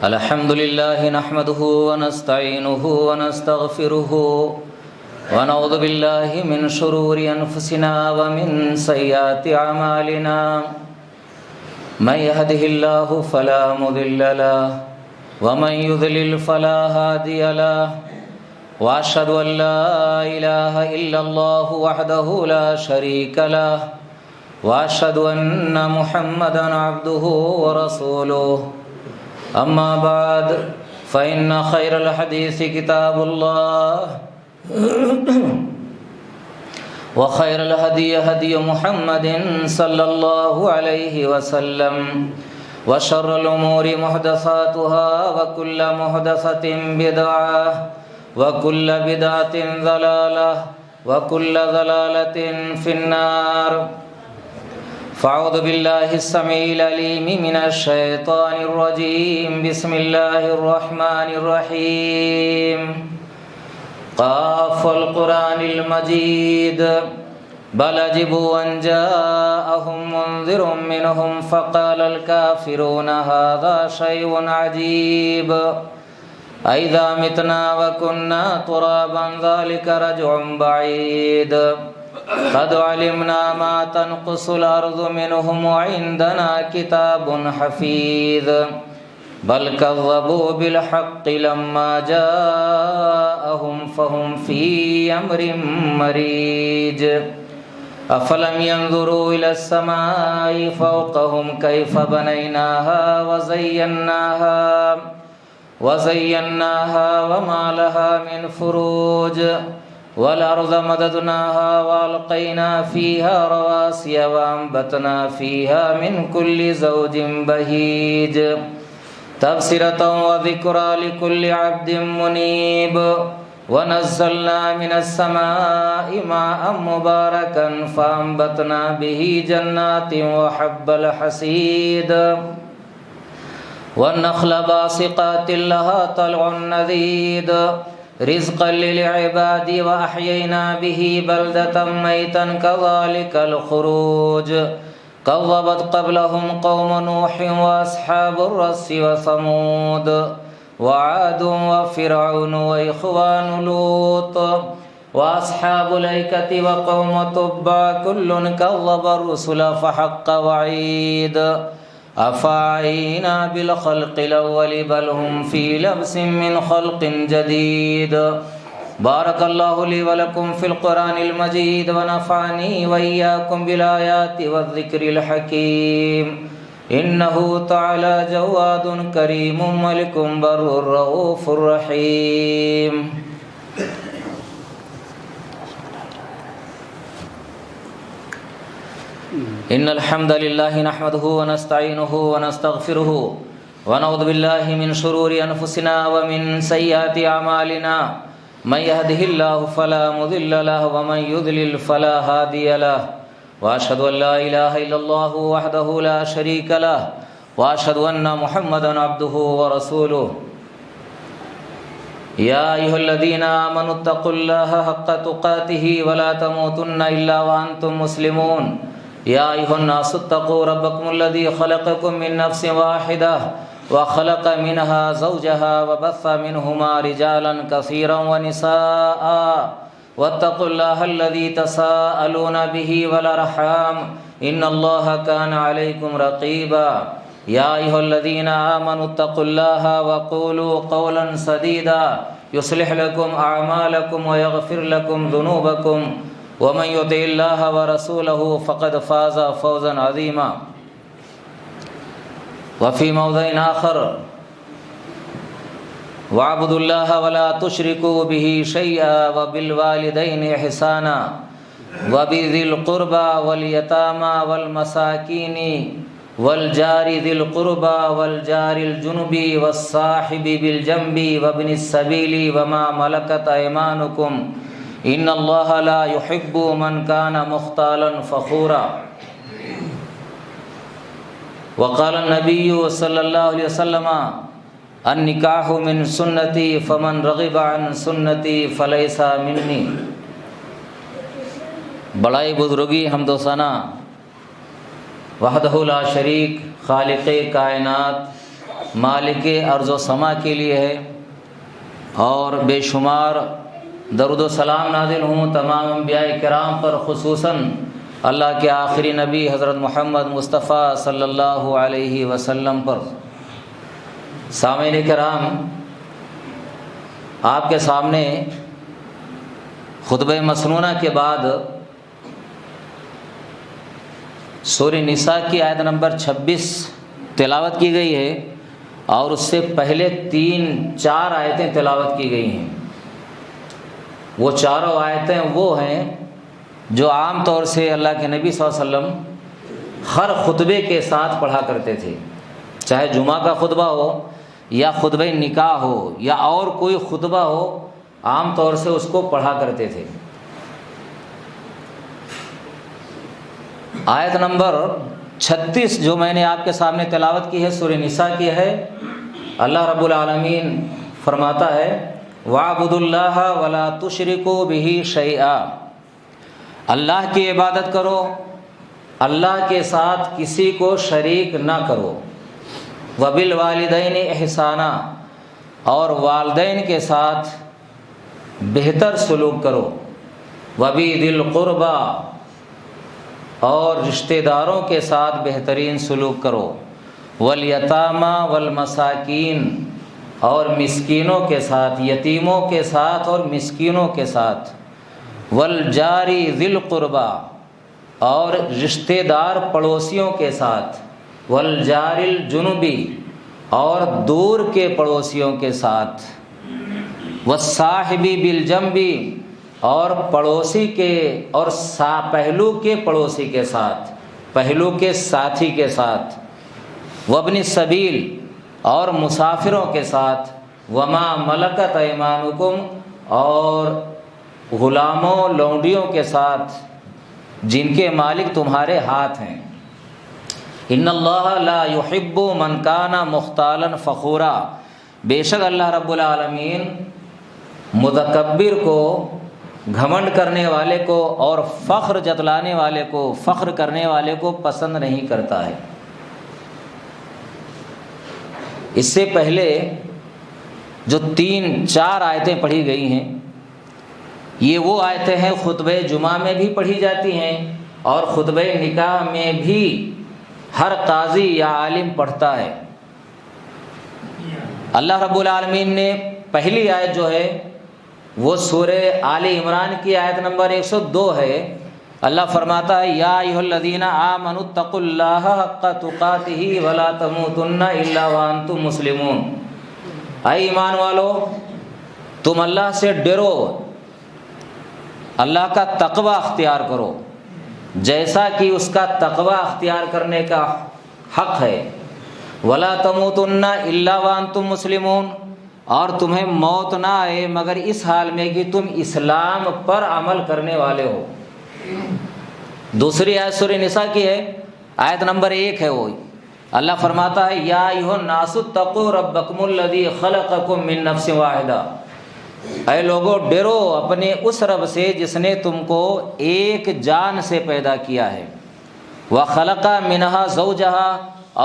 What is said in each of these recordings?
الحمد لله نحمده ونستعينه ونستغفره ونعوذ بالله من شرور أنفسنا ومن سيئات أعمالنا من يهده الله فلا مضل له ومن يضلل فلا هادي له وأشهد أن لا إله إلا الله وحده لا شريك له وأشهد أن محمدًا عبده ورسوله أما بعد فإن خير الحديث كتاب الله وخير الهدي هدي محمد صلى الله عليه وسلم وشر الأمور محدثاتها وكل محدثة بدعة وكل بدعة ضلالة وكل ضلالة في النار فأعوذ بالله السميع العليم من الشيطان الرجيم بسم الله الرحمن الرحيم قاف القرآن المجيد بل عجبوا أن جاءهم منذر منهم فقال الكافرون هذا شيء عجيب أإذا متنا وكنا ترابا ذلك رجع بعيد قد علمنا ما تنقص الأرض منهم وعندنا كتاب حفيظ بل كذبوا بالحق لما جاءهم فهم في أمر مريج أفلم ينظروا إلى السماء فوقهم كيف بنيناها وزيناها وما لها من فروج والأرض مددناها وألقينا فيها رواسي وأنبتنا فيها من كل زوج بهيج تبصرة وذكرى لكل عبد منيب ونزلنا من السماء ماء مباركا فأنبتنا به جنات وحب الحصيد والنخل باسقات لها طلع نضيد رزقا للعباد وأحيينا به بلدة ميتا كذلك الخروج كذبت قبلهم قوم نوح وأصحاب الرس وثمود وعاد وفرعون وإخوان لوط وأصحاب الأيكة وقوم تبع كل كذب الرسل فحق وعيد أفعينا بالخلق الأول بل هم في لبس من خلق جديد بارك الله لي ولكم في القرآن المجيد ونفعني وإياكم بالآيات والذكر الحكيم إنه تعالى جواد كريم ملك بر رؤوف رحيم إن الحمد لله نحمده ونستعينه ونستغفره ونعوذ بالله من شرور أنفسنا ومن سيئات أعمالنا من يهده الله فلا مضل له ومن يضلل فلا هادي له وأشهد أن لا إله إلا الله وحده لا شريك له وأشهد أن محمدًا عبده ورسوله يا أيها الذين آمنوا اتقوا الله حق تقاته ولا تموتن إلا وأنتم مسلمون يا أيها الناس اتقوا ربكم الذي خلقكم من نفس واحدة وخلق منها زوجها وبث منهما رجالا كثيرا ونساء واتقوا الله الذي تساءلون به والأرحام إن الله كان عليكم رقيبا يا أيها الذين آمنوا اتقوا الله وقولوا قولا سديدا يصلح لكم أعمالكم ويغفر لكم ذنوبكم ومن يطع الله ورسوله فقد فاز فوزا عظيما وفي موضع آخر واعبدوا الله ولا تشركوا به شيئا وبالوالدين إحسانا وبذي القربى واليتامى والمساكين والجار ذي القربى والجار الجنب والصاحب بالجنب وابن السبيل وما ملكت أيمانكم إن الله لا يحب من كان مختالا فخورا وقال النبي صلى الله عليه وسلم النکاح من سنتی فمن رغب عن سنتی فلیس منی۔ بڑائی بزرگی حمد و ثنا وحدہ لا شریک، خالق کائنات، مالک ارض و سما کے لیے ہے، اور بے شمار درود و سلام نازل ہوں تمام انبیاء کرام پر، خصوصاً اللہ کے آخری نبی حضرت محمد مصطفیٰ صلی اللہ علیہ وسلم پر۔ سامعین کرام، آپ کے سامنے خطبہ مسنونہ کے بعد سورہ نساء کی آیت نمبر 26 تلاوت کی گئی ہے، اور اس سے پہلے 3-4 آیتیں تلاوت کی گئی ہیں۔ وہ چاروں آیتیں وہ ہیں جو عام طور سے اللہ کے نبی صلی اللہ علیہ وسلم ہر خطبے کے ساتھ پڑھا کرتے تھے، چاہے جمعہ کا خطبہ ہو یا خطبہ نکاح ہو یا اور کوئی خطبہ ہو، عام طور سے اس کو پڑھا کرتے تھے۔ آیت نمبر 36 جو میں نے آپ کے سامنے تلاوت کی ہے، سورہ نساء کی ہے۔ اللہ رب العالمین فرماتا ہے وَاعْبُدُوا اللَّهَ وَلَا تُشْرِكُوا بِهِ شَيْئًا، اللہ کی عبادت کرو، اللہ کے ساتھ کسی کو شریک نہ کرو۔ وَبِالْوَالِدَيْنِ إِحْسَانًا، اور والدین کے ساتھ بہتر سلوک کرو۔ وَبِذِي الْقُرْبَى، اور رشتہ داروں کے ساتھ بہترین سلوک کرو۔ وَالْيَتَامَى وَالْمَسَاكِينَ، اور مسکینوں کے ساتھ، یتیموں کے ساتھ اور مسکینوں کے ساتھ۔ وَالْجَارِ ذِي الْقُرْبَى، اور رشتہ دار پڑوسیوں کے ساتھ۔ وَالْجَارِ الْجُنُبِ، اور دور کے پڑوسیوں کے ساتھ۔ وَالصَّاحِبِ بِالْجَنبِ، اور پڑوسی کے اور پہلو کے پڑوسی کے ساتھ، پہلو کے ساتھی کے ساتھ۔ وابن السبیل، اور مسافروں کے ساتھ۔ وما ملکت ایمانکم، اور غلاموں لونڈیوں کے ساتھ جن کے مالک تمہارے ہاتھ ہیں۔ ان اللہ لا يحب من کان مختالا فخورا، بے شک اللہ رب العالمین متکبر کو، گھمنڈ کرنے والے کو اور فخر جتلانے والے کو، فخر کرنے والے کو پسند نہیں کرتا ہے۔ اس سے پہلے جو 3-4 آیتیں پڑھی گئی ہیں، یہ وہ آیتیں ہیں خطبہ جمعہ میں بھی پڑھی جاتی ہیں، اور خطبہ نکاح میں بھی ہر قاضی یا عالم پڑھتا ہے۔ اللہ رب العالمین نے پہلی آیت جو ہے وہ سورہ آل عمران کی آیت نمبر 102 ہے۔ اللہ فرماتا ہے یا ایھا الذین آمنوا اتقوا اللہ حق تقاتہ ولا تموتن الا وانتم مسلمون، اے ایمان والو تم اللہ سے ڈرو، اللہ کا تقوی اختیار کرو جیسا کہ اس کا تقوی اختیار کرنے کا حق ہے۔ ولا تموتن الا وانتم مسلمون، اور تمہیں موت نہ آئے مگر اس حال میں کہ تم اسلام پر عمل کرنے والے ہو۔ دوسری آیت سورہ نساء کی ہے، آیت نمبر 1 ہے وہ۔ اللہ فرماتا ہے یا ایھا الناس اتقوا ربکم الذی خلقکم من نفس واحدہ، اے لوگو ڈرو اپنے اس رب سے جس نے تم کو ایک جان سے پیدا کیا ہے۔ وخلق منہا زوجہا،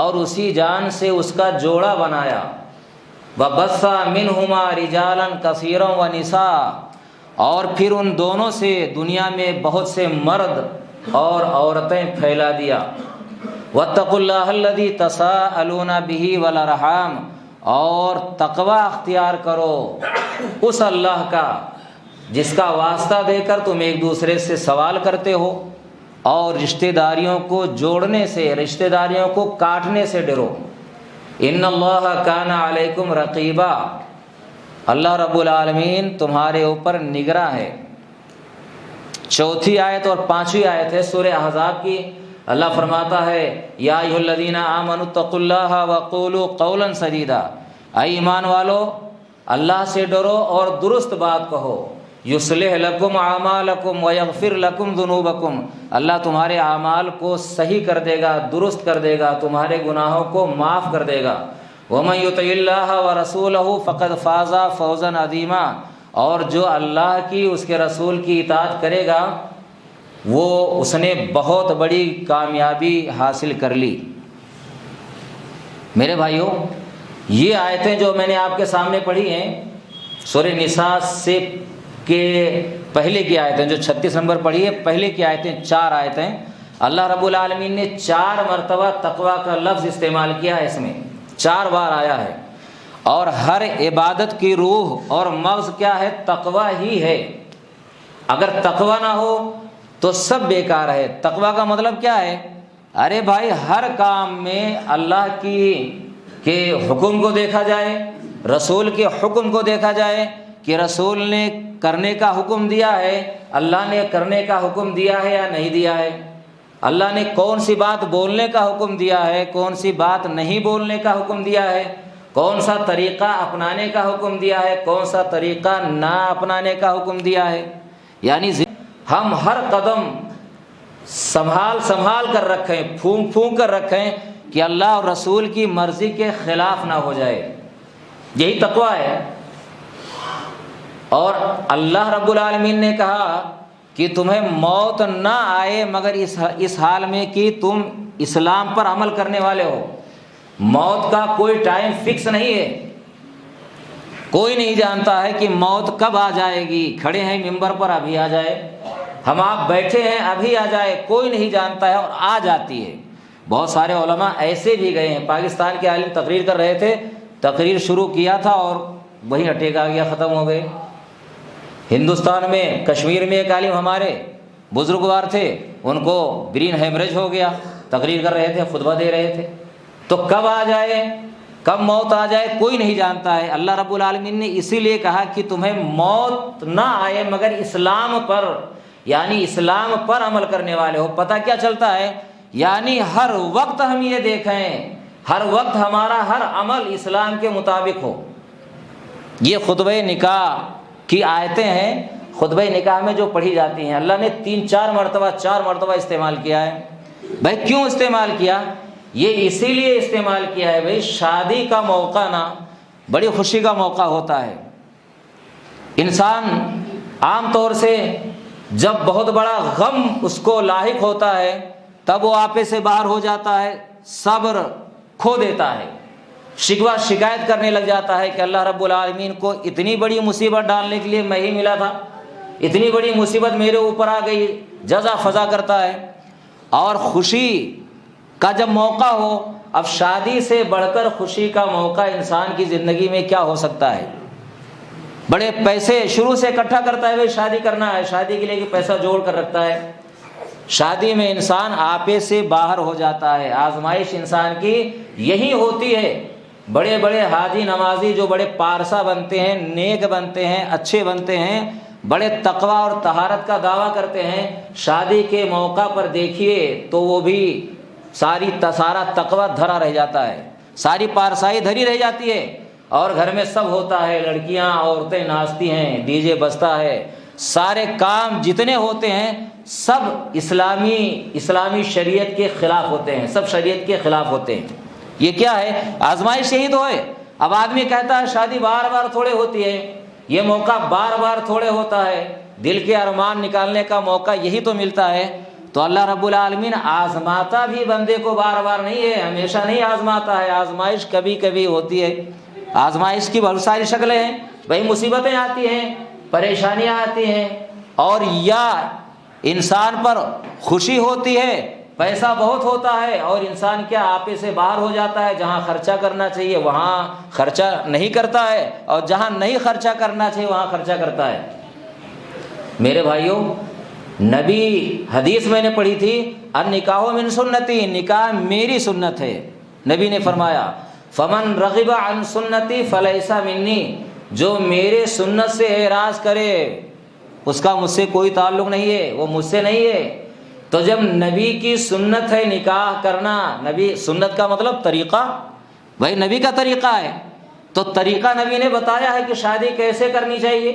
اور اسی جان سے اس کا جوڑا بنایا۔ وبث منہما رجالا کثیرا ونساء، اور پھر ان دونوں سے دنیا میں بہت سے مرد اور عورتیں پھیلا دیا۔ واتقوا اللہ الذی تساءلون بہ والارحام، اور تقوی اختیار کرو اس اللہ کا جس کا واسطہ دے کر تم ایک دوسرے سے سوال کرتے ہو، اور رشتہ داریوں کو جوڑنے سے، رشتہ داریوں کو کاٹنے سے ڈرو۔ ان اللہ کان علیکم رقیبا، اللہ رب العالمین تمہارے اوپر نگراں ہے۔ چوتھی آیت اور 5ویں آیت ہے سورہ احزاب کی۔ اللہ فرماتا ہے یا ایھا الذین آمنوا اتقوا اللہ وقولوا قولا سدیدا، اے ایمان والو اللہ سے ڈرو اور درست بات کہو۔ یصلح لکم اعمالکم ویغفر لکم ذنوبکم، اللہ تمہارے اعمال کو صحیح کر دے گا، درست کر دے گا، تمہارے گناہوں کو معاف کر دے گا۔ ومن یطع اللہ ورسولہ فقد فاز فوزا عظیما، اور جو اللہ کی، اس کے رسول کی اطاعت کرے گا اس نے بہت بڑی کامیابی حاصل کر لی۔ میرے بھائیوں، یہ آیتیں جو میں نے آپ کے سامنے پڑھی ہیں سورہ نساء سے کے پہلے کی آیتیں، جو 36 نمبر پڑھی ہے، پہلے کی آیتیں 4 آیتیں، اللہ رب العالمین نے 4 مرتبہ تقویٰ کا لفظ استعمال کیا ہے، اس میں 4 بار آیا ہے، اور ہر عبادت کی روح اور مغز کیا ہے؟ تقویٰ ہی ہے۔ اگر تقویٰ نہ ہو تو سب بیکار ہے۔ تقویٰ کا مطلب کیا ہے؟ ارے بھائی، ہر کام میں اللہ کے حکم کو دیکھا جائے، رسول کے حکم کو دیکھا جائے کہ رسول نے کرنے کا حکم دیا ہے، اللہ نے کرنے کا حکم دیا ہے یا نہیں دیا ہے، اللہ نے کون سی بات بولنے کا حکم دیا ہے، کون سی بات نہیں بولنے کا حکم دیا ہے، کون سا طریقہ اپنانے کا حکم دیا ہے، کون سا طریقہ نہ اپنانے کا حکم دیا ہے۔ یعنی ہم ہر قدم سنبھال کر رکھیں، پھونک کر رکھیں کہ اللہ اور رسول کی مرضی کے خلاف نہ ہو جائے، یہی تقویٰ ہے۔ اور اللہ رب العالمین نے کہا کہ تمہیں موت نہ آئے مگر اس حال میں کہ تم اسلام پر عمل کرنے والے ہو۔ موت کا کوئی ٹائم فکس نہیں ہے، کوئی نہیں جانتا ہے کہ موت کب آ جائے گی۔ کھڑے ہیں ممبر پر، ابھی آ جائے، ہم آپ بیٹھے ہیں ابھی آ جائے، کوئی نہیں جانتا ہے، اور آ جاتی ہے۔ بہت سارے علماء ایسے بھی گئے ہیں، پاکستان کے عالم تقریر کر رہے تھے، تقریر شروع کیا تھا اور وہیں اٹیک آ گیا، ختم ہو گئے۔ ہندوستان میں کشمیر میں ایک عالم ہمارے بزرگوار تھے، ان کو برین ہیمریج ہو گیا، تقریر کر رہے تھے، خطبہ دے رہے تھے۔ تو کب آ جائے، کب موت آ جائے، کوئی نہیں جانتا ہے۔ اللہ رب العالمین نے اسی لیے کہا کہ تمہیں موت نہ آئے مگر اسلام پر، یعنی اسلام پر عمل کرنے والے ہو۔ پتہ کیا چلتا ہے؟ یعنی ہر وقت ہم یہ دیکھیں، ہر وقت ہمارا ہر عمل اسلام کے مطابق ہو۔ یہ خطبہ نکاح کی آیتیں ہیں، خطبہ نکاح میں جو پڑھی جاتی ہیں، اللہ نے 4 مرتبہ استعمال کیا ہے۔ بھائی کیوں استعمال کیا؟ یہ اسی لیے استعمال کیا ہے بھائی، شادی کا موقع نا بڑی خوشی کا موقع ہوتا ہے۔ انسان عام طور سے جب بہت بڑا غم اس کو لاحق ہوتا ہے تب وہ آپے سے باہر ہو جاتا ہے، صبر کھو دیتا ہے، شکوہ شکایت کرنے لگ جاتا ہے کہ اللہ رب العالمین کو اتنی بڑی مصیبت ڈالنے کے لیے میں ہی ملا تھا، اتنی بڑی مصیبت میرے اوپر آ گئی، جزا فضا کرتا ہے۔ اور خوشی کا جب موقع ہو، اب شادی سے بڑھ کر خوشی کا موقع انسان کی زندگی میں کیا ہو سکتا ہے؟ بڑے پیسے شروع سے اکٹھا کرتا ہے، بھائی شادی کرنا ہے، شادی کے لیے کہ پیسہ جوڑ کر رکھتا ہے۔ شادی میں انسان آپے سے باہر ہو جاتا ہے۔ آزمائش انسان کی یہی ہوتی ہے۔ بڑے بڑے حاجی نمازی جو بڑے پارسا بنتے ہیں، نیک بنتے ہیں، اچھے بنتے ہیں، بڑے تقویٰ اور طہارت کا دعویٰ کرتے ہیں، شادی کے موقع پر دیکھیے تو وہ بھی سارا تقویٰ دھرا رہ جاتا ہے، ساری پارسائی دھری رہ جاتی ہے، اور گھر میں سب ہوتا ہے، لڑکیاں عورتیں ناچتی ہیں، ڈی جے بجتا ہے، سارے کام جتنے ہوتے ہیں سب اسلامی شریعت کے خلاف ہوتے ہیں، سب شریعت کے خلاف ہوتے ہیں۔ یہ کیا ہے؟ آزمائش یہی تو ہے۔ اب آدمی کہتا ہے شادی بار بار تھوڑے ہوتی ہے، یہ موقع بار بار تھوڑے ہوتا ہے، دل کے ارمان نکالنے کا موقع یہی تو ملتا ہے۔ تو اللہ رب العالمین آزماتا بھی بندے کو بار بار نہیں ہے، ہمیشہ نہیں آزماتا ہے، آزمائش کبھی کبھی ہوتی ہے۔ آزمائش کی بہت ساری شکلیں ہیں، بھائی مصیبتیں آتی ہیں، پریشانیاں آتی ہیں، اور یا انسان پر خوشی ہوتی ہے، پیسہ بہت ہوتا ہے، اور انسان کیا آپے سے باہر ہو جاتا ہے، جہاں خرچہ کرنا چاہیے وہاں خرچہ نہیں کرتا ہے، اور جہاں نہیں خرچہ کرنا چاہیے وہاں خرچہ کرتا ہے۔ میرے بھائیوں، نبی حدیث میں نے پڑھی تھی، النکاح من سنتی، نکاح میری سنت ہے۔ نبی نے فرمایا فمن رغب عن سنتی فلیس منی، جو میرے سنت سے اعراض کرے اس کا مجھ سے کوئی تعلق نہیں ہے، وہ مجھ سے نہیں ہے۔ تو جب نبی کی سنت ہے نکاح کرنا، نبی سنت کا مطلب طریقہ، بھائی نبی کا طریقہ ہے، تو طریقہ نبی نے بتایا ہے کہ شادی کیسے کرنی چاہیے۔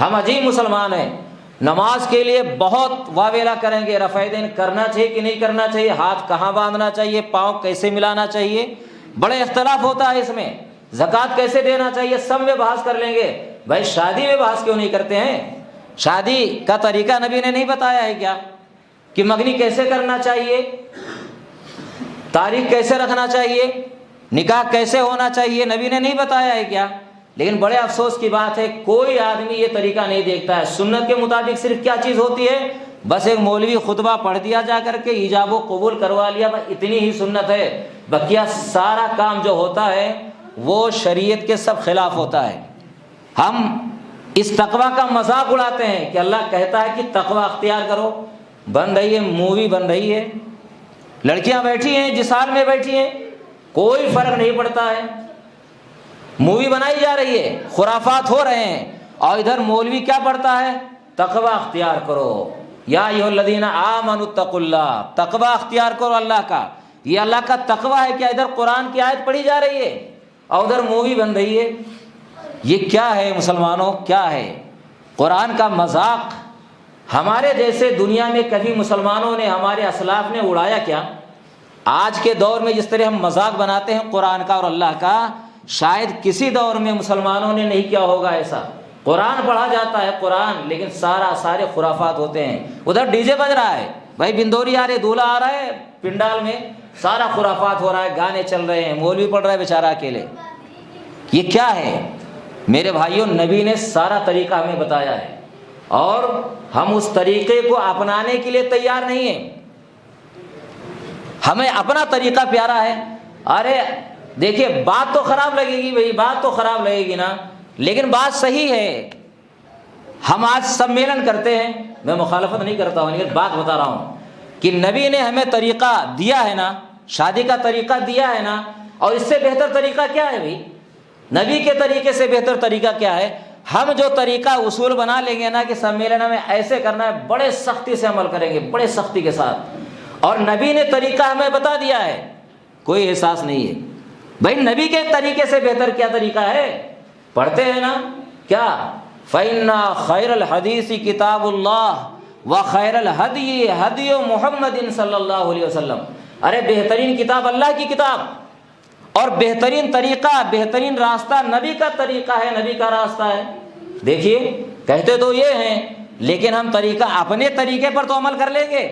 ہم عجیب مسلمان ہیں، نماز کے لیے بہت واویلا کریں گے، رفع دین کرنا چاہیے کہ نہیں کرنا چاہیے، ہاتھ کہاں باندھنا چاہیے، پاؤں کیسے ملانا چاہیے، بڑے اختلاف ہوتا ہے اس میں، زکوٰۃ کیسے دینا چاہیے، سب میں بحث کر لیں گے، بھائی شادی میں بحث کیوں نہیں کرتے ہیں؟ شادی کا طریقہ نبی نے نہیں بتایا ہے کیا؟ کہ منگنی کیسے کرنا چاہیے، تاریخ کیسے رکھنا چاہیے، نکاح کیسے ہونا چاہیے، نبی نے نہیں بتایا ہے کیا؟ لیکن بڑے افسوس کی بات ہے کوئی آدمی یہ طریقہ نہیں دیکھتا ہے۔ سنت کے مطابق صرف کیا چیز ہوتی ہے؟ بس ایک مولوی خطبہ پڑھ دیا جا کر کے ایجاب و قبول کروا لیا، بس اتنی ہی سنت ہے۔ بقیہ سارا کام جو ہوتا ہے وہ شریعت کے سب خلاف ہوتا ہے۔ ہم اس تقویٰ کا مذاق اڑاتے ہیں کہ اللہ کہتا ہے کہ تقویٰ اختیار کرو، بن رہی ہے مووی، بن رہی ہے، لڑکیاں بیٹھی ہیں جس حال میں بیٹھی ہیں کوئی فرق نہیں پڑتا ہے، مووی بنائی جا رہی ہے، خرافات ہو رہے ہیں، اور ادھر مولوی کیا پڑھتا ہے؟ تقویٰ اختیار کرو، یا ایھا الذین آمنوا اتقوا اللہ، تقویٰ اختیار کرو اللہ کا۔ یہ اللہ کا تقویٰ ہے کیا؟ ادھر قرآن کی آیت پڑھی جا رہی ہے اور ادھر مووی بن رہی ہے۔ یہ کیا ہے مسلمانوں؟ کیا ہے؟ قرآن کا مذاق ہمارے جیسے دنیا میں کبھی مسلمانوں نے، ہمارے اسلاف نے اڑایا کیا؟ آج کے دور میں جس طرح ہم مذاق بناتے ہیں قرآن کا اور اللہ کا، شاید کسی دور میں مسلمانوں نے نہیں کیا ہوگا ایسا۔ قرآن پڑھا جاتا ہے قرآن، لیکن سارے خرافات ہوتے ہیں۔ ادھر ڈی جے بج رہا ہے، بھائی بندوری آ رہے، دولہا آ رہا ہے پنڈال میں، سارا خرافات ہو رہا ہے، گانے چل رہے ہیں، مولوی پڑھ رہا ہے بیچارہ اکیلے۔ یہ کیا ہے میرے بھائیوں؟ نبی نے سارا طریقہ ہمیں بتایا ہے اور ہم اس طریقے کو اپنانے کے لیے تیار نہیں ہیں۔ ہمیں اپنا طریقہ پیارا ہے۔ ارے دیکھیے بات تو خراب لگے گی بھائی، بات تو خراب لگے گی نا، لیکن بات صحیح ہے۔ ہم آج سمیلن کرتے ہیں، میں مخالفت نہیں کرتا ہوں لیکن بات بتا رہا ہوں کہ نبی نے ہمیں طریقہ دیا ہے نا، شادی کا طریقہ دیا ہے نا، اور اس سے بہتر طریقہ کیا ہے بھائی؟ نبی کے طریقے سے بہتر طریقہ کیا ہے؟ ہم جو طریقہ اصول بنا لیں گے نا کہ سمیلن میں ایسے کرنا ہے، بڑے سختی سے عمل کریں گے، بڑے سختی کے ساتھ، اور نبی نے طریقہ ہمیں بتا دیا ہے، کوئی احساس نہیں ہے۔ بھائی نبی کے طریقے سے بہتر کیا طریقہ ہے؟ پڑھتے ہیں نا کیا؟ فَإِنَّ خَيْرَ الْحَدِيثِ كِتَابُ اللَّهِ وَخَيْرَ الْهَدْيِ هَدْيُ مُحَمَّدٍ صلی اللہ علیہ وسلم۔ ارے بہترین کتاب اللہ کی کتاب، اور بہترین طریقہ، بہترین راستہ نبی کا طریقہ ہے، نبی کا راستہ ہے۔ دیکھیے کہتے تو یہ ہیں، لیکن ہم طریقہ اپنے طریقے پر تو عمل کر لیں گے،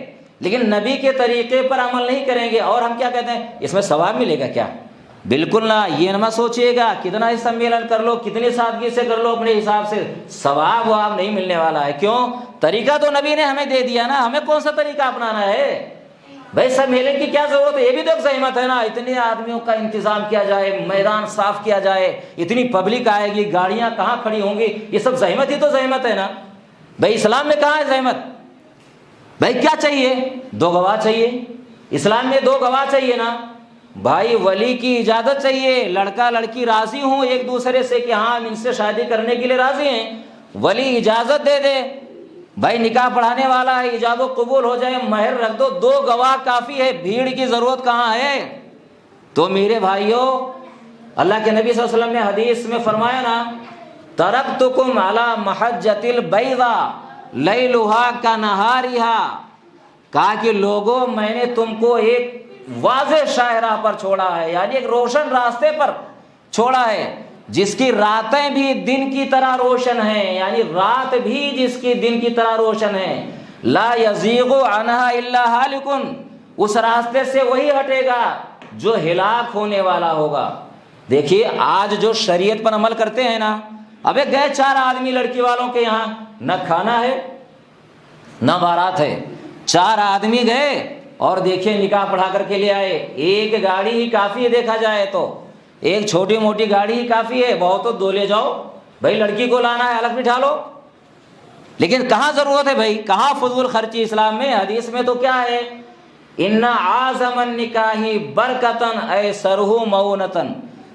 لیکن نبی کے طریقے پر عمل نہیں کریں گے۔ اور ہم کیا کہتے ہیں؟ اس میں ثواب ملے گا کیا؟ بالکل نہ، یہ نہ سوچیے گا کتنا ہی سمیلن کر لو، کتنی سادگی سے کر لو اپنے حساب سے، ثواب واب نہیں ملنے والا ہے۔ کیوں؟ طریقہ تو نبی نے ہمیں دے دیا نا، ہمیں کون سا طریقہ اپنانا ہے؟ بھائی سمیلن کی کیا ضرورت ہے؟ یہ بھی تو ایک زحمت ہے نا، اتنے آدمیوں کا انتظام کیا جائے، میدان صاف کیا جائے، اتنی پبلک آئے گی، گاڑیاں کہاں کھڑی ہوں گی، یہ سب زحمت ہی تو زحمت ہے نا۔ بھائی اسلام میں کہاں ہے زحمت؟ بھائی کیا چاہیے؟ 2 گواہ چاہیے، اسلام میں 2 گواہ چاہیے نا۔ بھائی ولی کی اجازت چاہیے، لڑکا لڑکی راضی ہوں ایک دوسرے سے کہ ہاں ہم ان سے شادی کرنے کے لیے راضی ہیں، ولی اجازت دے دے، بھائی نکاح پڑھانے والا ہے، ایجاب و قبول ہو جائے، مہر رکھ دو، 2 گواہ کافی ہے، بھیڑ کی ضرورت کہاں ہے؟ تو میرے بھائیوں، اللہ کے نبی صلی اللہ علیہ وسلم نے حدیث میں فرمایا نا، ترکتکم علی محجۃ البیضاء لیلھا کنہارھا، کہا کہ لوگوں میں نے تم کو ایک واضح شاہراہ پر چھوڑا ہے، یعنی ایک روشن راستے پر چھوڑا ہے، جس کی راتیں بھی دن کی طرح روشن ہیں، یعنی رات بھی جس کی دن کی طرح روشن ہے، لا یزیغ عنہا الا ہالک، اس راستے سے وہی ہٹے گا جو ہلاک ہونے والا ہوگا۔ دیکھیے آج جو شریعت پر عمل کرتے ہیں نا، ابے گئے 4 آدمی لڑکی والوں کے یہاں، نہ کھانا ہے نہ بارات ہے، 4 آدمی گئے اور دیکھیں نکاح پڑھا کر کے لے آئے، ایک گاڑی ہی کافی ہے، دیکھا جائے تو ایک چھوٹی موٹی گاڑی ہی کافی ہے، بہت تو 2 لے جاؤ، بھائی لڑکی کو لانا ہے الگ بٹھا لو۔ لیکن کہاں ضرورت ہے بھائی، کہاں فضول خرچی اسلام میں؟ حدیث میں تو کیا ہے؟ ان اعظم النکاح برکتن ایسرہ مؤونۃ،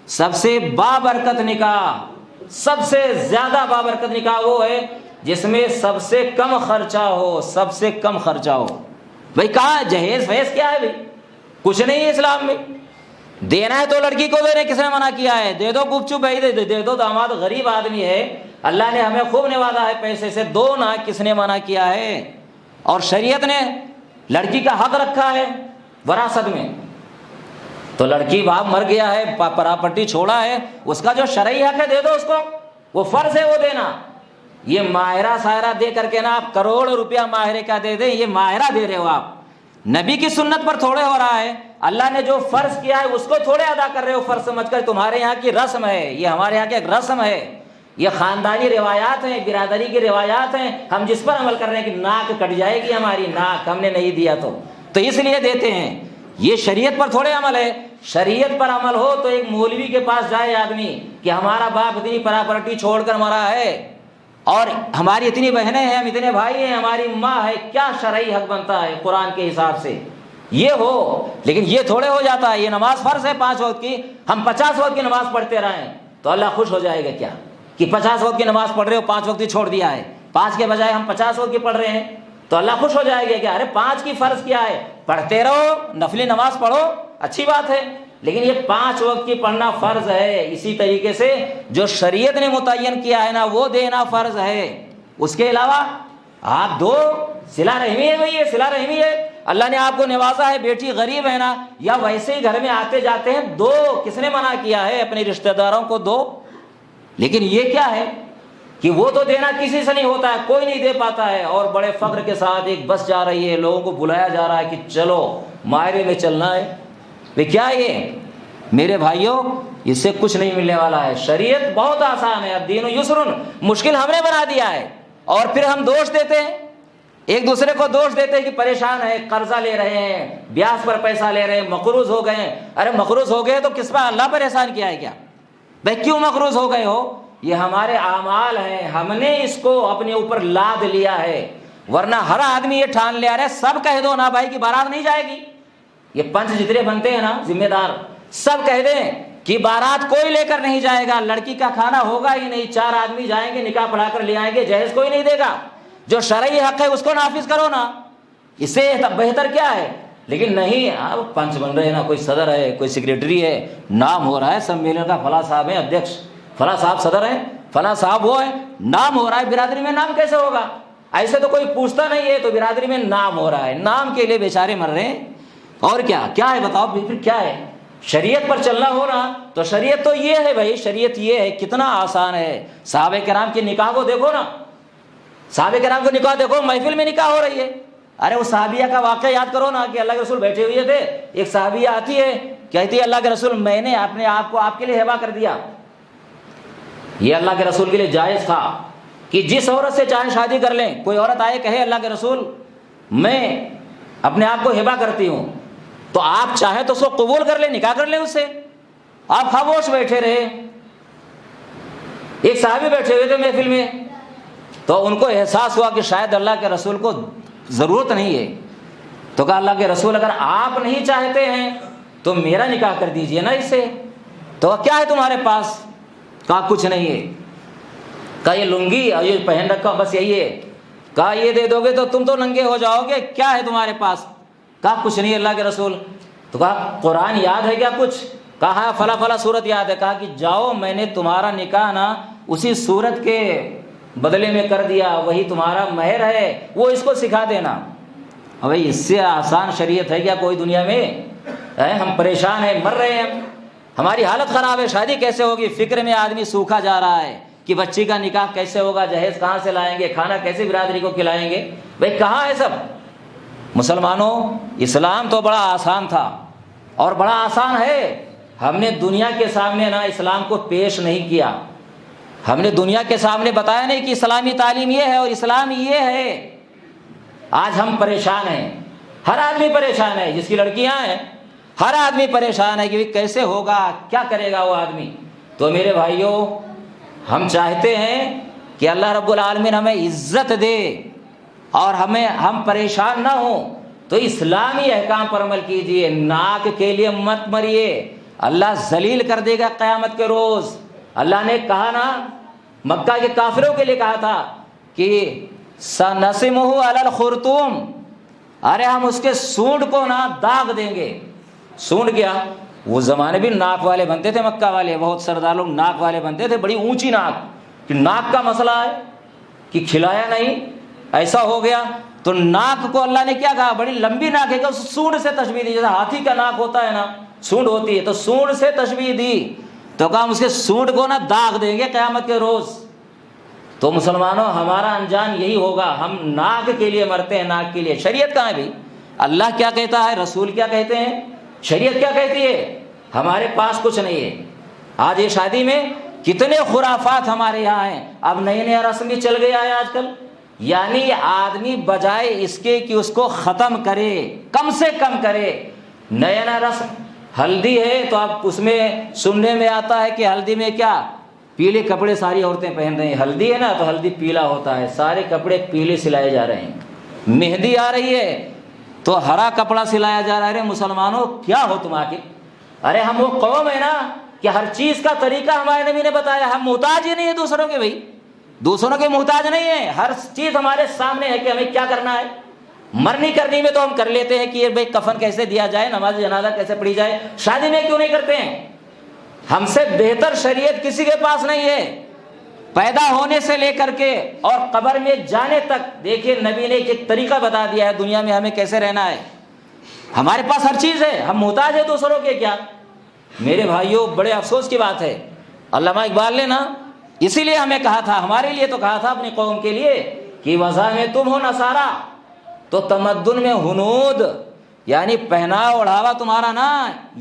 سب سے بابرکت نکاح، سب سے زیادہ بابرکت نکاح وہ ہے جس میں سب سے کم خرچہ ہو، سب سے کم خرچہ ہو۔ بھائی کہاں جہیز فیض کیا ہے بھائی؟ کچھ نہیں ہے اسلام میں۔ دینا ہے تو لڑکی کو دینے، کس نے منع کیا ہے؟ دے دو گپ چپ بھائی، دے دو، داماد غریب آدمی ہے، اللہ نے ہمیں خوب نوازا ہے پیسے سے، دو نا، کس نے منع کیا ہے؟ اور شریعت نے لڑکی کا حق رکھا ہے وراثت میں، تو لڑکی باپ مر گیا ہے، پراپرٹی چھوڑا ہے، اس کا جو شرعی حق ہے دے دو اس کو، وہ فرض ہے وہ دینا۔ یہ ماہرہ ساہرہ دے کر کے نا آپ کروڑ روپیہ ماہرے کا دے دیں، یہ ماہرہ دے رہے ہو آپ، نبی کی سنت پر تھوڑے ہو رہا ہے، اللہ نے جو فرض کیا ہے اس کو تھوڑے ادا کر رہے ہو فرض سمجھ کر، تمہارے یہاں کی رسم ہے، یہ ہمارے یہاں کی ایک رسم ہے، یہ خاندانی روایات ہیں، برادری کی روایات ہیں، ہم جس پر عمل کر رہے ہیں کہ ناک کٹ جائے گی ہماری، ناک ہم نے نہیں دیا تو اس لیے دیتے ہیں، یہ شریعت پر تھوڑے عمل ہے۔ شریعت پر عمل ہو تو ایک مولوی کے پاس جائے آدمی کہ ہمارا باپ اتنی پراپرٹی چھوڑ کر مرا ہے اور ہماری اتنی بہنیں ہیں، ہم اتنے بھائی ہیں، ہماری ماں ہے، کیا شرعی حق بنتا ہے قرآن کے حساب سے، یہ ہو۔ لیکن یہ تھوڑے ہو جاتا ہے، یہ نماز فرض ہے 5 وقت کی، ہم 50 وقت کی نماز پڑھتے رہیں تو اللہ خوش ہو جائے گا کیا کہ 50 وقت کی نماز پڑھ رہے ہو، 5 وقت ہی چھوڑ دیا ہے، 5 کے بجائے ہم 50 وقت کی پڑھ رہے ہیں تو اللہ خوش ہو جائے گا کہ ارے 5 کی فرض کیا ہے، پڑھتے رہو، نفلی نماز پڑھو، اچھی بات ہے، لیکن یہ 5 وقت کی پڑھنا فرض ہے۔ اسی طریقے سے جو شریعت نے متعین کیا ہے نا وہ دینا فرض ہے، اس کے علاوہ آپ دو، صلہ رحمی ہے، بھائی یہ صلہ رحمی ہے، اللہ نے آپ کو نوازا ہے، بیٹی غریب ہے نا، یا ویسے ہی گھر میں آتے جاتے ہیں دو، کس نے منع کیا ہے؟ اپنے رشتہ داروں کو دو۔ لیکن یہ کیا ہے کہ وہ تو دینا کسی سے نہیں ہوتا ہے، کوئی نہیں دے پاتا ہے، اور بڑے فخر کے ساتھ ایک بس جا رہی ہے، لوگوں کو بلایا جا رہا ہے کہ چلو ماہرے میں چلنا ہے، کیا یہ میرے بھائیوں اس سے کچھ نہیں ملنے والا ہے۔ شریعت بہت آسان ہے، الدین یسر، مشکل ہم نے بنا دیا ہے، اور پھر ہم دوش دیتے ہیں، ایک دوسرے کو دوش دیتے ہیں کہ پریشان ہے، قرضہ لے رہے ہیں، بیاج پر پیسہ لے رہے ہیں، مقروض ہو گئے ہیں۔ ارے مقروض ہو گئے تو کس پر؟ اللہ پر احسان کیا ہے کیا؟ بھائی کیوں مقروض ہو گئے ہو؟ یہ ہمارے اعمال ہیں، ہم نے اس کو اپنے اوپر لاد لیا ہے، ورنہ ہر آدمی یہ ٹھان لیا رہے سب کہہ دو نا بھائی کی بارات نہیں جائے گی، یہ پنچ جتنے بنتے ہیں نا ذمہ دار، سب کہہ دیں کہ بارات کوئی لے کر نہیں جائے گا، لڑکی کا کھانا ہوگا ہی نہیں، 4 آدمی جائیں گے، نکاح پڑھا کر لے آئیں گے، جہیز کوئی نہیں دے گا، جو شرعی حق ہے اس کو نافذ کرو نا، اس سے بہتر کیا ہے؟ لیکن نہیں، اب پنچ بن رہے ہیں نا، کوئی صدر ہے، کوئی سیکریٹری ہے، نام ہو رہا ہے سمیلن کا، فلاں صاحب ہیں ادھیکش، فلاں صاحب صدر ہیں، فلاں صاحب وہ ہے، نام ہو رہا ہے، برادری میں نام کیسے ہوگا؟ ایسے تو کوئی پوچھتا نہیں ہے، تو برادری میں نام ہو رہا ہے، نام کے لیے بیچارے مر رہے ہیں، اور کیا ہے بتاؤ پھر کیا ہے؟ شریعت پر چلنا ہو رہا تو شریعت تو یہ ہے بھائی، شریعت یہ ہے، کتنا آسان ہے۔ صحابہ کرام کے نکاح کو دیکھو نا، صحابہ کرام کو نکاح دیکھو، محفل میں نکاح ہو رہی ہے، ارے وہ صحابیہ کا واقعہ یاد کرو نا کہ اللہ کے رسول بیٹھے ہوئے تھے، ایک صحابیہ آتی ہے کہتی ہے اللہ کے رسول میں نے اپنے آپ کو آپ کے لیے ہبہ کر دیا۔ یہ اللہ کے رسول کے لیے جائز تھا کہ جس عورت سے چاہے شادی کر لیں، کوئی عورت آئے کہے اللہ کے رسول میں اپنے آپ کو ہبہ کرتی ہوں، تو آپ چاہیں تو اس کو قبول کر لیں، نکاح کر لیں اس سے۔ آپ خاموش بیٹھے رہے، ایک صحابی بیٹھے ہوئے تھے محفل میں، تو ان کو احساس ہوا کہ شاید اللہ کے رسول کو ضرورت نہیں ہے، تو کہا اللہ کے رسول اگر آپ نہیں چاہتے ہیں تو میرا نکاح کر دیجئے نا اس سے، تو کیا ہے تمہارے پاس؟ کہا کچھ نہیں ہے۔ کہا یہ لنگی اور یہ پہن رکھا بس یہی ہے۔ کہا یہ دے دو گے تو تم تو ننگے ہو جاؤ گے، کیا ہے تمہارے پاس؟ کہا کچھ نہیں اللہ کے رسول۔ تو کہا قرآن یاد ہے کیا کچھ؟ کہا فلاں فلاں صورت یاد ہے۔ کہا کہ جاؤ میں نے تمہارا نکاح نا اسی صورت کے بدلے میں کر دیا، وہی تمہارا مہر ہے، وہ اس کو سکھا دینا۔ بھائی اس سے آسان شریعت ہے کیا کوئی دنیا میں؟ ہم پریشان ہیں، مر رہے ہیں، ہماری حالت خراب ہے، شادی کیسے ہوگی؟ فکر میں آدمی سوکھا جا رہا ہے کہ بچی کا نکاح کیسے ہوگا، جہیز کہاں سے لائیں گے، کھانا کیسے برادری کو کھلائیں گے؟ بھائی کہاں ہے سب؟ مسلمانوں اسلام تو بڑا آسان تھا اور بڑا آسان ہے، ہم نے دنیا کے سامنے نا اسلام کو پیش نہیں کیا، ہم نے دنیا کے سامنے بتایا نہیں کہ اسلامی تعلیم یہ ہے اور اسلام یہ ہے۔ آج ہم پریشان ہیں، ہر آدمی پریشان ہے، جس کی لڑکیاں ہیں ہر آدمی پریشان ہے کہ کیسے ہوگا، کیا کرے گا وہ آدمی۔ تو میرے بھائیوں ہم چاہتے ہیں کہ اللہ رب العالمین ہمیں عزت دے اور ہم پریشان نہ ہوں، تو اسلامی احکام پر عمل کیجئے، ناک کے لیے مت مریے، اللہ ذلیل کر دے گا قیامت کے روز۔ اللہ نے کہا نا مکہ کے کافروں کے لیے کہا تھا کہ سنسمہ علی الخرطوم، ارے ہم اس کے سونڈ کو نا داغ دیں گے۔ سونڈ کیا؟ وہ زمانے بھی ناک والے بنتے تھے مکہ والے، بہت سردار لوگ ناک والے بنتے تھے، بڑی اونچی ناک، کہ ناک کا مسئلہ ہے کہ کھلایا نہیں، ایسا ہو گیا، تو ناک کو اللہ نے کیا کہا؟ بڑی لمبی ناک ہے کہ اس سونڈ سے تشبیہ دی، جیسے ہاتھی کا ناک ہوتا ہے نا، سونڈ ہوتی ہے، تو سونڈ سے تشبیہ دی، تو کہا ہم اس کے سونڈ کو نا داغ دیں گے قیامت کے روز۔ تو مسلمانوں ہمارا انجام یہی ہوگا، ہم ناک کے لیے مرتے ہیں، ناک کے لیے۔ شریعت کہاں ہے بھائی؟ اللہ کیا کہتا ہے، رسول کیا کہتے ہیں، شریعت کیا کہتی ہے؟ ہمارے پاس کچھ نہیں ہے۔ آج یہ شادی میں کتنے خرافات ہمارے یہاں ہیں، اب نئی نیا رسم بھی چل گیا ہے آج کل، یعنی آدمی بجائے اس کے کہ اس کو ختم کرے، کم سے کم کرے، نیا نیا رسم ہلدی ہے تو اب اس میں سننے میں آتا ہے کہ ہلدی میں کیا، پیلے کپڑے ساری عورتیں پہن رہی ہیں، ہلدی ہے نا تو ہلدی پیلا ہوتا ہے، سارے کپڑے پیلے سلائے جا رہے ہیں۔ مہندی آ رہی ہے تو ہرا کپڑا سلایا جا رہا ہے۔ ارے مسلمانوں کیا ہو تم آخر؟ ارے ہم وہ قوم ہے نا کہ ہر چیز کا طریقہ ہمارے نبی نے بتایا، ہم محتاج ہی نہیں ہیں دوسروں کے، بھائی دوسروں کے محتاج نہیں ہیں، ہر چیز ہمارے سامنے ہے کہ ہمیں کیا کرنا ہے۔ مرنی کرنی میں تو ہم کر لیتے ہیں کہ یہ بھائی کفن کیسے دیا جائے، نماز جنازہ کیسے پڑھی جائے، شادی میں کیوں نہیں کرتے ہیں؟ ہم سے بہتر شریعت کسی کے پاس نہیں ہے، پیدا ہونے سے لے کر کے اور قبر میں جانے تک۔ دیکھیے نبی نے ایک طریقہ بتا دیا ہے دنیا میں ہمیں کیسے رہنا ہے، ہمارے پاس ہر چیز ہے، ہم محتاج ہیں دوسروں کے کیا؟ میرے بھائیوں بڑے افسوس کی بات ہے، علامہ اقبال نے نا اسی لیے ہمیں کہا تھا، ہمارے لیے تو کہا تھا اپنی قوم کے لیے کہ وضع میں تم ہو نصارا تو تمدن میں ہنود، یعنی پہناوا اوڑھاوا تمہارا نا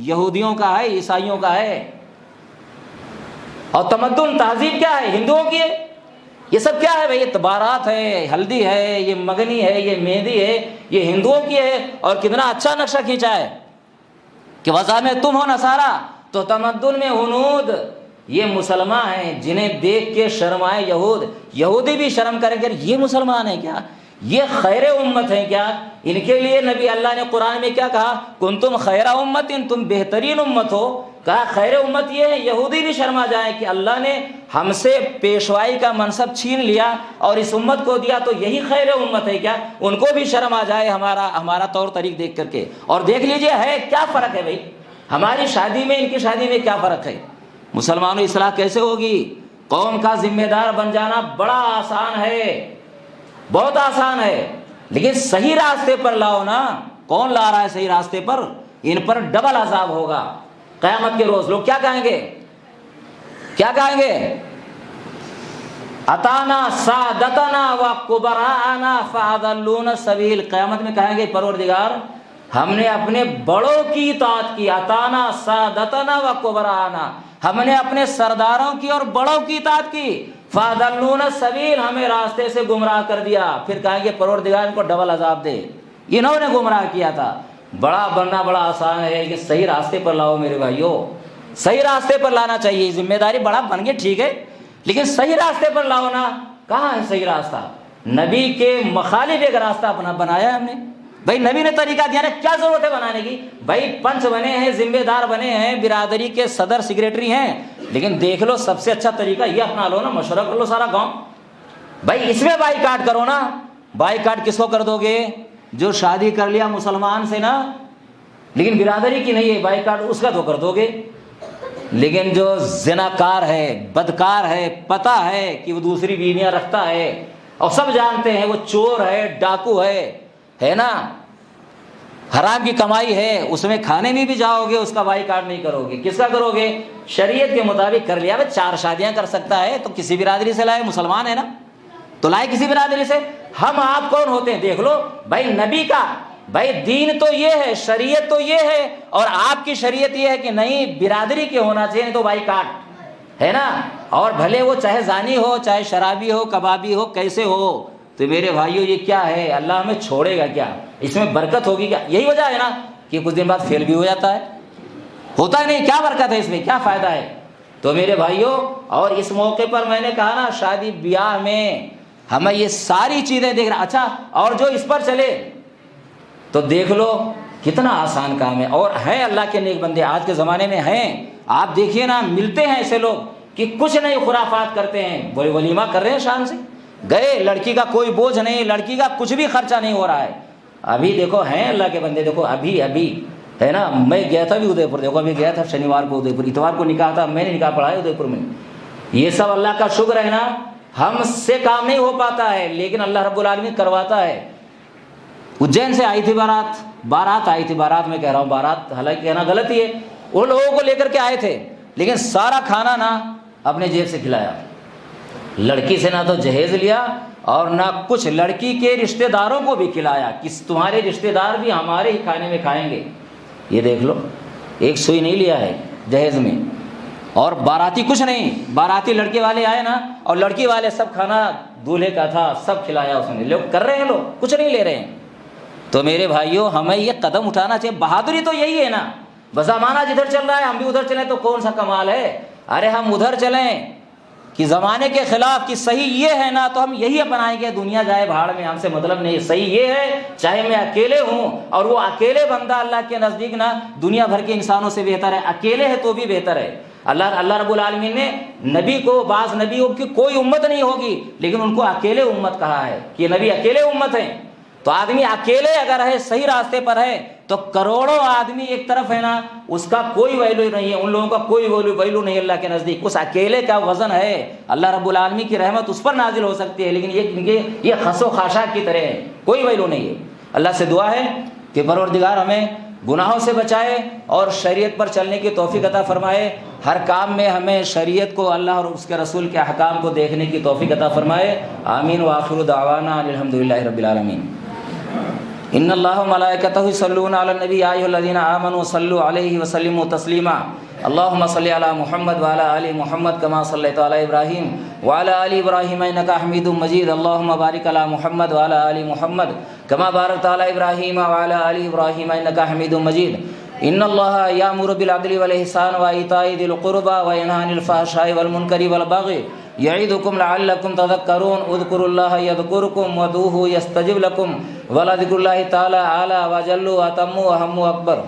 یہودیوں کا ہے، عیسائیوں کا ہے، اور تمدن تہذیب کیا ہے، ہندوؤں کی ہے۔ یہ سب کیا ہے بھائی؟ یہ بارات ہے، ہلدی ہے، یہ مگنی ہے، یہ مہندی ہے، یہ ہندوؤں کی ہے۔ اور کتنا اچھا نقشہ کھینچا ہے کہ وضع میں تم ہو نصارا تو تمدن میں ہنود، یہ مسلمان ہیں جنہیں دیکھ کے شرمائے یہود، یہودی بھی شرم کریں کہ یہ مسلمان ہیں کیا، یہ خیر امت ہیں کیا؟ ان کے لیے نبی اللہ نے قرآن میں کیا کہا؟ کنتم خیر امت، تم بہترین امت ہو۔ کہا خیر امت یہ ہے، یہودی بھی شرما جائیں کہ اللہ نے ہم سے پیشوائی کا منصب چھین لیا اور اس امت کو دیا، تو یہی خیر امت ہے کیا؟ ان کو بھی شرم آ جائے ہمارا طور طریق دیکھ کر کے۔ اور دیکھ لیجئے ہے کیا فرق ہے بھائی، ہماری شادی میں ان کی شادی میں کیا فرق ہے؟ مسلمانوں اصلاح کیسے ہوگی؟ قوم کا ذمہ دار بن جانا بڑا آسان ہے، بہت آسان ہے، لیکن صحیح راستے پر لاؤ نا۔ کون لا رہا ہے صحیح راستے پر؟ ان پر ڈبل عذاب ہوگا قیامت کے روز۔ لوگ کیا کہیں گے؟ کیا کہیں گے؟ اتانا سادتنا وکبراءنا فاضلونا السبیل۔ قیامت میں کہیں گے پروردگار ہم نے اپنے بڑوں کی اطاعت کی، اتانا سادتنا وکبراءنا، ہم نے اپنے سرداروں کی اور بڑوں کی اطاعت کی، فاضلونا السبیل، ہمیں راستے سے گمراہ کر دیا۔ پھر کہیں گے پروردگار ان کو ڈبل عذاب دے، انہوں نے گمراہ کیا تھا۔ بڑا بننا بڑا آسان ہے کہ صحیح راستے پر لاؤ میرے بھائیوں، صحیح راستے پر لانا چاہیے۔ ذمہ داری بڑا بن گئی ٹھیک ہے، لیکن صحیح راستے پر لاؤ نا۔ کہاں ہے صحیح راستہ؟ نبی کے مخالف ایک راستہ اپنا بنایا ہم نے۔ بھائی نبی نے طریقہ دیا نا، کیا ضرورت ہے بنانے کی؟ بھائی پنچ بنے ہیں، ذمہ دار بنے ہیں، برادری کے صدر سیکریٹری ہیں، لیکن دیکھ لو سب سے اچھا طریقہ یہ اپنا لو نا، مشورہ کر لو سارا گاؤں، بھائی اس میں بائی کاٹ کرو نا۔ بائی کاٹ کس کو کر دو گے؟ جو شادی کر لیا مسلمان سے نا، لیکن برادری کی نہیں ہے، بائی کاٹ اس کا تو کر دو گے، لیکن جو زناکار ہے، بدکار ہے، پتہ ہے کہ وہ دوسری بیویاں رکھتا ہے اور سب جانتے ہیں وہ چور ہے، ڈاکو ہے نا، حرام کی کمائی ہے، اس میں کھانے میں بھی جاؤ گے اس کا بائی کاٹ نہیں کرو گے، کس کا کرو گے؟ شریعت کے مطابق کر لیا۔ بھائی 4 شادیاں کر سکتا ہے تو کسی برادری سے لائے، مسلمان ہے نا تو لائے کسی برادری سے۔ ہم آپ کون ہوتے ہیں دیکھ لو بھائی، نبی کا بھائی دین تو یہ ہے، شریعت تو یہ ہے، اور آپ کی شریعت یہ ہے کہ نہیں برادری کے ہونا چاہیے، نہیں تو بائی کاٹ ہے نا۔ اور بھلے وہ چاہے زانی ہو، چاہے شرابی ہو، کبابی ہو، کیسے ہو، تو میرے بھائیوں یہ کیا ہے؟ اللہ ہمیں چھوڑے گا کیا؟ اس میں برکت ہوگی کیا؟ یہی وجہ ہے نا کہ کچھ دن بعد فیل بھی ہو جاتا ہے، ہوتا ہے نہیں، کیا برکت ہے اس میں، کیا فائدہ ہے؟ تو میرے بھائیوں، اور اس موقع پر میں نے کہا نا شادی بیاہ میں ہمیں یہ ساری چیزیں دیکھ رہا۔ اچھا اور جو اس پر چلے تو دیکھ لو کتنا آسان کام ہے، اور ہیں اللہ کے نیک بندے آج کے زمانے میں ہیں، آپ دیکھیے نا ملتے ہیں ایسے لوگ کہ کچھ نہیں خرافات کرتے ہیں، بڑے ولیمہ کر رہے ہیں شان سے، گئے، لڑکی کا کوئی بوجھ نہیں، لڑکی کا کچھ بھی خرچہ نہیں ہو رہا ہے۔ ابھی دیکھو ہیں اللہ کے بندے، دیکھو ابھی ہے نا، میں گیا تھا بھی ادے پور، دیکھو ابھی گیا تھا شنیوار کو ادے پور، اتوار کو نکاح تھا، میں نے نکاح پڑھا ہے ادے پور میں۔ یہ سب اللہ کا شکر ہے نا، ہم سے کام نہیں ہو پاتا ہے لیکن اللہ رب العالمین کرواتا ہے۔ اجین سے آئی تھی بارات آئی تھی، بارات میں کہہ رہا ہوں بارات، حالانکہ کہنا غلط ہی ہے، وہ لوگوں کو لے کر کے آئے تھے، لیکن سارا کھانا نا اپنے جیب سے کھلایا، لڑکی سے نہ تو جہیز لیا اور نہ کچھ لڑکی کے رشتہ داروں کو بھی کھلایا کہ تمہارے رشتہ دار بھی ہمارے ہی کھانے میں کھائیں گے۔ یہ دیکھ لو، ایک سوئی نہیں لیا ہے جہیز میں، اور باراتی کچھ نہیں، باراتی لڑکے والے آئے نا اور لڑکی والے سب کھانا دولہے کا تھا، سب کھلایا اس نے، لوگ کر رہے ہیں، لوگ کچھ نہیں لے رہے ہیں۔ تو میرے بھائیوں ہمیں یہ قدم اٹھانا چاہیے، بہادری تو یہی ہے نا، زمانہ جدھر چل رہا ہے ہم بھی ادھر چلیں تو کون سا کمال ہے؟ ارے ہم ادھر چلیں کہ زمانے کے خلاف کہ صحیح یہ ہے نا تو ہم یہی اپنائیں گے، دنیا جائے بھاڑ میں، ہم سے مطلب نہیں، صحیح یہ ہے، چاہے میں اکیلے ہوں، اور وہ اکیلے بندہ اللہ کے نزدیک نا دنیا بھر کے انسانوں سے بہتر ہے، اکیلے ہے تو بھی بہتر ہے۔ اللہ رب العالمین نے نبی کو، بعض نبیوں کی کوئی امت نہیں ہوگی لیکن ان کو اکیلے امت کہا ہے کہ یہ نبی اکیلے امت ہیں۔ تو آدمی اکیلے اگر ہے، صحیح راستے پر ہے، تو کروڑوں آدمی ایک طرف ہے نا، اس کا کوئی ویلو نہیں ہے، ان لوگوں کا کوئی ویلو نہیں اللہ کے نزدیک۔ اس اکیلے کا وزن ہے، اللہ رب العالمین کی رحمت اس پر نازل ہو سکتی ہے، لیکن یہ خس و خاشاک کی طرح ہے، کوئی ویلو نہیں ہے۔ اللہ سے دعا ہے کہ پروردگار ہمیں گناہوں سے بچائے اور شریعت پر چلنے کی توفیق عطا فرمائے، ہر کام میں ہمیں شریعت کو، اللہ اور اس کے رسول کے احکام کو دیکھنے کی توفیق عطا فرمائے۔ آمین وآخر دعوانا الحمدللہ رب العالمین۔ ان اللہ وملائکتہ یصلون علی النبی یا ایھا الذین آمنوا صلوا علیہ وسلموا تسلیما۔ اللهم صل علی محمد وعلی آل محمد کما صلیت علی ابراہیم وعلی آل ابراہیم انک حمید مجید۔ اللهم بارک علی محمد وعلی آل محمد کما بارکت علی ابراہیم وعلی آل ابراہیم انک حمید مجید۔ ان اللہ یامر بالعدل والاحسان وایتاء ذی القربى وینہی عن الفحشاء والمنکر والبغی یعظکم لعلکم تذکرون۔ اذکروا اللہ یذکرکم وادعوہ یستجب لکم ولذکر اللہ تعالی اعلی وجل واتم واہم اکبر۔